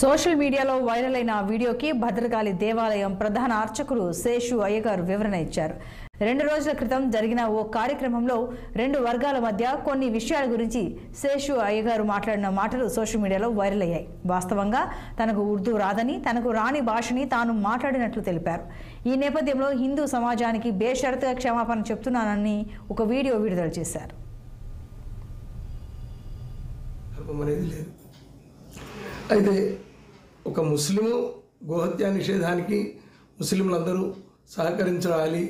Social మీడియాలో viral అయిన వీడియోకి భద్రకాళి దేవాలయం ప్రధాన అర్చకులు శేషు అయ్యగారు వివరణ ఇచ్చారు. 2 రోజుల క్రితం జరిగిన ఓ కార్యక్రమంలో 2 వర్గాల మధ్య కొన్ని విషయాల గురించి శేషు అయ్యగారు మాట్లాడిన మాటలు సోషల్ మీడియాలో వైరల్ అయ్యాయి. వాస్తవంగా తనకు ఉర్దూ రాదని, తనకు రాని భాషని తాను మాట్లాడినట్లు తెలిపారు. ఈ నేపథ్యంలో హిందూ సమాజానికి బేషరతుగా క్షమాపణ చెప్తున్నానని ఒక వీడియో విడుదల చేశారు. అయితే ఒక ముస్లిము గోహత్య నిషేధానికి ముస్లింలందరూ సహకరించాలి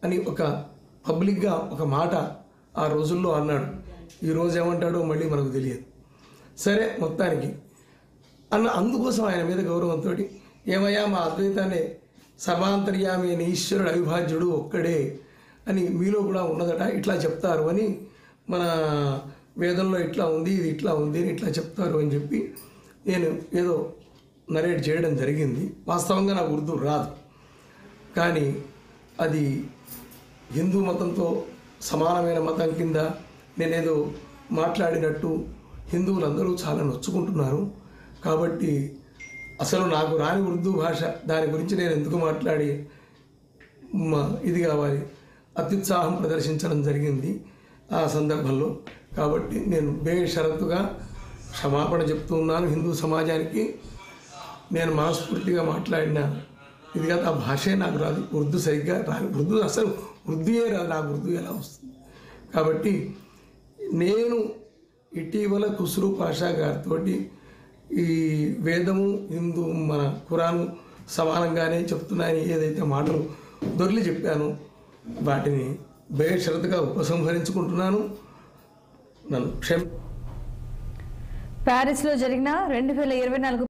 అని ఒక పబ్లిక్గా ఒక మాట ఆ రోజుల్లో అన్నాడు. ఈరోజు ఏమంటాడో మళ్ళీ మనకు తెలియదు. సరే, మొత్తానికి అందుకోసం ఆయన మీద గౌరవంతో ఏమయ్యా మా అద్వైతాన్ని సర్వాంతర్యామి అని ఈశ్వరుడు అవిభాజ్యుడు ఒక్కడే అని మీలో కూడా ఉన్నదట, ఇట్లా చెప్తారు అని మన వేదంలో ఇట్లా ఉంది, ఇది ఇట్లా ఉంది అని ఇట్లా చెప్తారు అని చెప్పి నేను ఏదో నరేట్ చేయడం జరిగింది. వాస్తవంగా నాకు ఉర్దూ రాదు, కానీ అది హిందూ మతంతో సమానమైన మతం కింద నేనేదో మాట్లాడినట్టు హిందువులందరూ చాలా నొచ్చుకుంటున్నారు. కాబట్టి అసలు నాకు రాని ఉర్దూ భాష, దాని గురించి నేను ఎందుకు మాట్లాడి ఇది కావాలి, అత్యుత్సాహం ప్రదర్శించడం జరిగింది ఆ సందర్భంలో. కాబట్టి నేను బేషరతుగా క్షమాపణ చెప్తున్నాను హిందూ సమాజానికి. నేను మనస్ఫూర్తిగా మాట్లాడిన ఇది కాదు, ఆ భాషే నాకు రాదు, ఉర్దూ సరిగ్గా రాదు, ఉర్దూ అసలు ఉర్దూయే రాదు, నాకు ఉర్దూ ఎలా వస్తుంది. కాబట్టి నేను ఇటీవల ఖుస్రూ పాషా గారితో ఈ వేదము హిందూ మన ఖురాను సమానంగానే చెప్తున్నాయని ఏదైతే మాటలు దొర్లి చెప్పానో వాటిని బేషరతుగా ఉపసంహరించుకుంటున్నాను. నన్ను ప్యారిస్లో జరిగిన 2024